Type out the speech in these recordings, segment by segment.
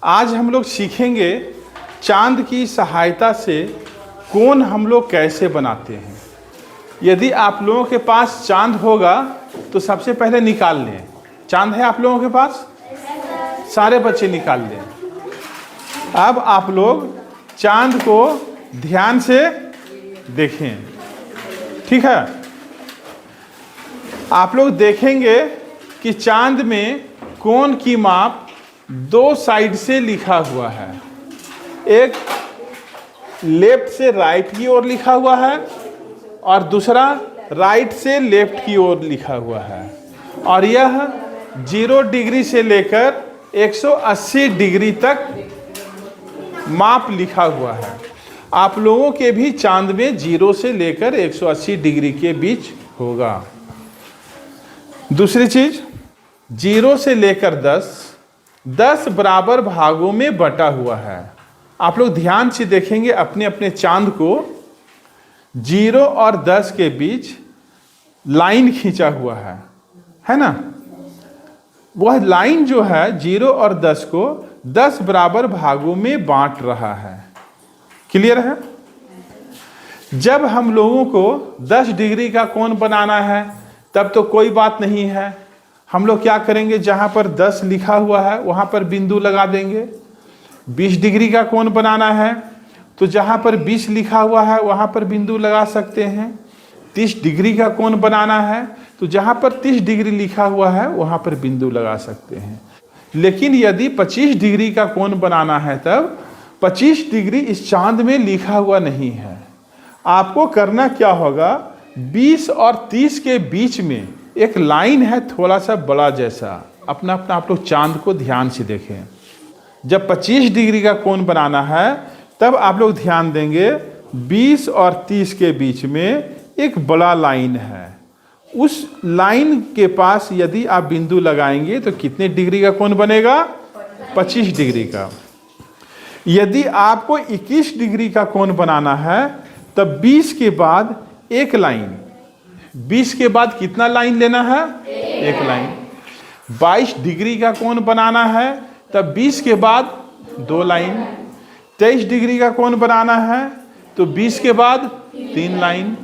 आज हम लोग सीखेंगे चांद की सहायता से कोण हम लोग कैसे बनाते हैं। यदि आप लोगों के पास चांद होगा तो सबसे पहले निकाल लें। चांद है आप लोगों के पास? सारे बच्चे निकाल लें। अब आप लोग चांद को ध्यान से देखें, ठीक है? आप लोग देखेंगे कि चांद में कोण की माप दो साइड से लिखा हुआ है। एक लेफ्ट से राइट की ओर लिखा हुआ है और दूसरा राइट से लेफ्ट की ओर लिखा हुआ है, और यह 0 डिग्री से लेकर 180 डिग्री तक माप लिखा हुआ है। आप लोगों के भी चांद में 0 से लेकर 180 डिग्री के बीच होगा। दूसरी चीज, 0 से लेकर 10 बराबर भागों में बटा हुआ है। आप लोग ध्यान से देखेंगे अपने अपने चांद को, 0 और 10 के बीच लाइन खींचा हुआ है ना? वह लाइन जो है 0 और 10 को 10 बराबर भागों में बांट रहा है। क्लियर है? जब हम लोगों को 10 डिग्री का कोण बनाना है तब तो कोई बात नहीं है। हम लोग क्या करेंगे, जहां पर 10 लिखा हुआ है वहां पर बिंदु लगा देंगे। 20 डिग्री का कोण बनाना है तो जहां पर 20 लिखा हुआ है वहां पर बिंदु लगा सकते हैं। 30 डिग्री का कोण बनाना है तो जहां पर 30 डिग्री लिखा हुआ है वहां पर बिंदु लगा सकते हैं। लेकिन यदि 25 डिग्री का कोण बनाना है तब 25 डिग्री इस चांद में लिखा हुआ नहीं है। आपको करना क्या होगा, 20 और 30 के बीच में एक लाइन है थोड़ा सा बड़ा जैसा। अपना अपना आप लोग चांद को ध्यान से देखें। जब 25 डिग्री का कोण बनाना है तब आप लोग ध्यान देंगे 20 और 30 के बीच में एक बड़ा लाइन है। उस लाइन के पास यदि आप बिंदु लगाएंगे तो कितने डिग्री का कोण बनेगा? 25 डिग्री का। यदि आपको 21 डिग्री का कोण बनाना है तब 20 के बाद एक लाइन, 20 के बाद कितना लाइन लेना है? एक लाइन। 22 डिग्री का कोण बनाना है तब 20 के बाद 2 लाइन। 23 डिग्री का कोण बनाना है तो 20 के बाद 3 लाइन।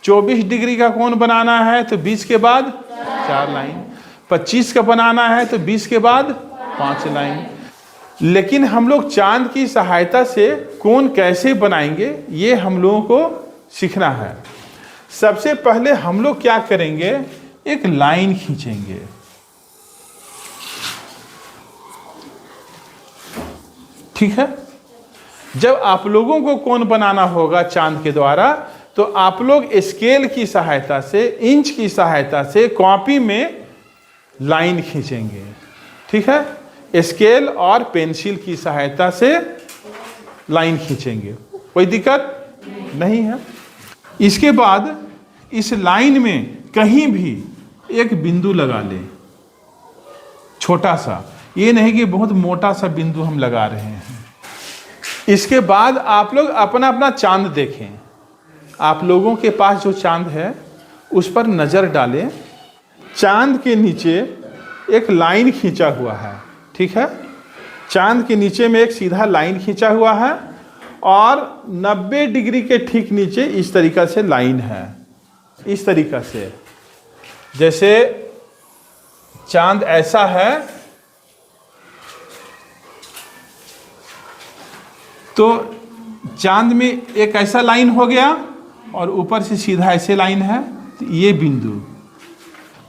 24 डिग्री का कोण बनाना है तो 20 के बाद 4 लाइन। 25 का बनाना है तो 20 के बाद 5 लाइन। लेकिन हम लोग चांद की सहायता से कोण कैसे बनाएंगे ये हम लोगों को सीखना है। सबसे पहले हम लोग क्या करेंगे, एक लाइन खींचेंगे। ठीक है? जब आप लोगों को कोण बनाना होगा चांद के द्वारा तो आप लोग स्केल की सहायता से, इंच की सहायता से कॉपी में लाइन खींचेंगे। ठीक है? स्केल और पेंसिल की सहायता से लाइन खींचेंगे, कोई दिक्कत नहीं है। इसके बाद इस लाइन में कहीं भी एक बिंदु लगा लें, छोटा सा। ये नहीं कि बहुत मोटा सा बिंदु हम लगा रहे हैं। इसके बाद आप लोग अपना अपना चांद देखें। आप लोगों के पास जो चांद है उस पर नजर डालें। चांद के नीचे एक लाइन खींचा हुआ है, ठीक है? चांद के नीचे में एक सीधा लाइन खींचा हुआ है और 90 डिग्री के ठीक नीचे इस तरीका से लाइन है। इस तरीका से, जैसे चांद ऐसा है तो चांद में एक ऐसा लाइन हो गया और ऊपर से सीधा ऐसे लाइन है, तो ये बिंदु।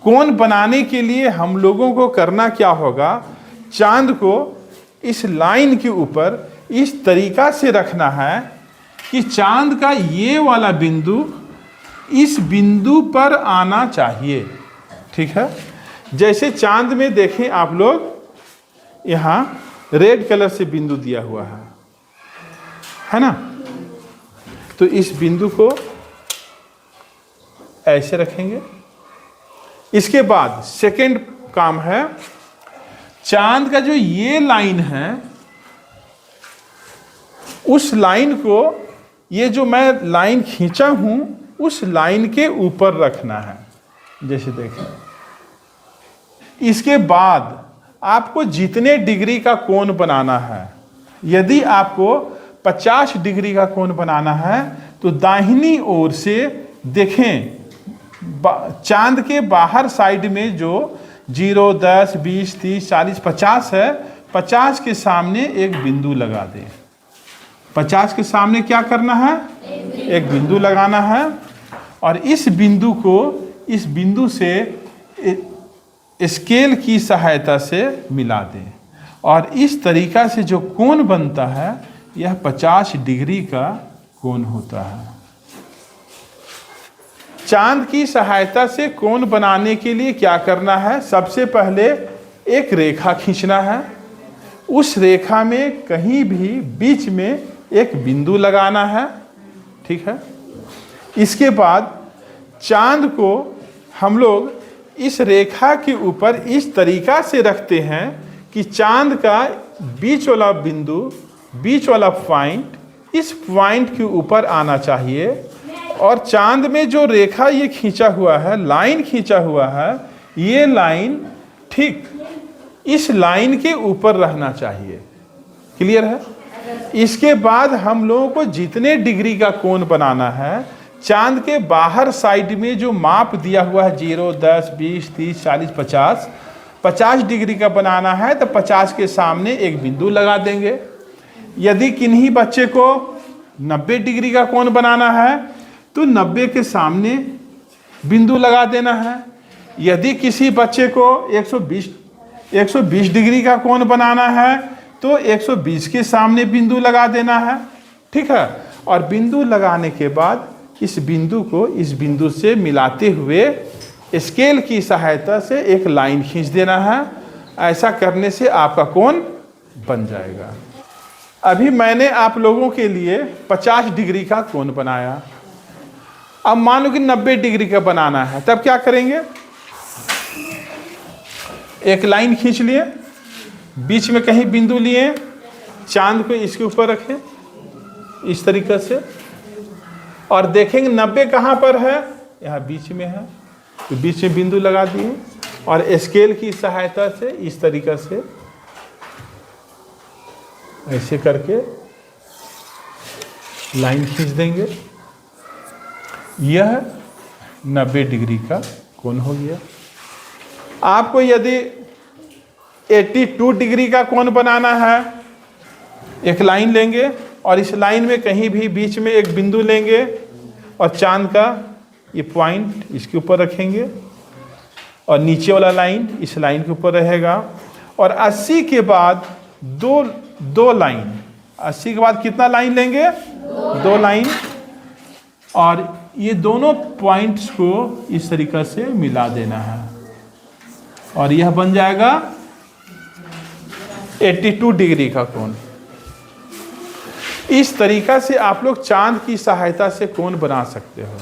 कोण बनाने के लिए हम लोगों को करना क्या होगा, चांद को इस लाइन के ऊपर इस तरीका से रखना है कि चांद का ये वाला बिंदु इस बिंदु पर आना चाहिए। ठीक है? जैसे चांद में देखें आप लोग, यहाँ रेड कलर से बिंदु दिया हुआ है ना? तो इस बिंदु को ऐसे रखेंगे। इसके बाद सेकंड काम है, चांद का जो ये लाइन है उस लाइन को, ये जो मैं लाइन खींचा हूं उस लाइन के ऊपर रखना है। जैसे देखें, इसके बाद आपको जितने डिग्री का कोण बनाना है, यदि आपको 50 डिग्री का कोण बनाना है तो दाहिनी ओर से देखें, चांद के बाहर साइड में जो 0, 10, 20, 30, 40, 50 है, 50 के सामने एक बिंदु लगा दें। 50 के सामने क्या करना है? एक बिंदु लगाना है और इस बिंदु को इस बिंदु से स्केल की सहायता से मिला दें और इस तरीका से जो कोण बनता है यह 50 डिग्री का कोण होता है। चांद की सहायता से कोण बनाने के लिए क्या करना है? सबसे पहले एक रेखा खींचना है, उस रेखा में कहीं भी बीच में एक बिंदु लगाना है, ठीक है। इसके बाद चांद को हम लोग इस रेखा के ऊपर इस तरीका से रखते हैं कि चांद का बीच वाला बिंदु, बीच वाला पॉइंट इस पॉइंट के ऊपर आना चाहिए और चांद में जो रेखा ये खींचा हुआ है, लाइन खींचा हुआ है, ये लाइन ठीक इस लाइन के ऊपर रहना चाहिए। क्लियर है? इसके बाद हम लोगों को जितने डिग्री का कोण बनाना है, चांद के बाहर साइड में जो माप दिया हुआ है 0, 10, 20, 30, 40, 50 डिग्री का बनाना है तो 50 के सामने एक बिंदु लगा देंगे। यदि किन्हीं बच्चे को 90 डिग्री का कोण बनाना है तो 90 के सामने बिंदु लगा देना है। यदि किसी बच्चे को 120 डिग्री का कोण बनाना है तो 120 के सामने बिंदु लगा देना है, ठीक है। और बिंदु लगाने के बाद इस बिंदु को इस बिंदु से मिलाते हुए स्केल की सहायता से एक लाइन खींच देना है। ऐसा करने से आपका कोण बन जाएगा। अभी मैंने आप लोगों के लिए 50 डिग्री का कोण बनाया। अब मान लो कि 90 डिग्री का बनाना है, तब क्या करेंगे? एक लाइन खींच लिए, बीच में कहीं बिंदु लिए, चांद को इसके ऊपर रखें इस तरीके से और देखेंगे 90 कहाँ पर है? यहाँ बीच में है, तो बीच में बिंदु लगा दिए और स्केल की सहायता से इस तरीके से ऐसे करके लाइन खींच देंगे। यह 90 डिग्री का कोण हो गया। आपको यदि 82 डिग्री का कोण बनाना है, एक लाइन लेंगे और इस लाइन में कहीं भी बीच में एक बिंदु लेंगे और चांद का ये पॉइंट इसके ऊपर रखेंगे और नीचे वाला लाइन इस लाइन के ऊपर रहेगा और 80 के बाद दो लाइन, 80 के बाद कितना लाइन लेंगे? 2 लाइन और ये दोनों पॉइंट्स को इस तरीके से मिला देना है और यह बन जाएगा 82 डिग्री का कोण। इस तरीका से आप लोग चांद की सहायता से कोण बना सकते हो।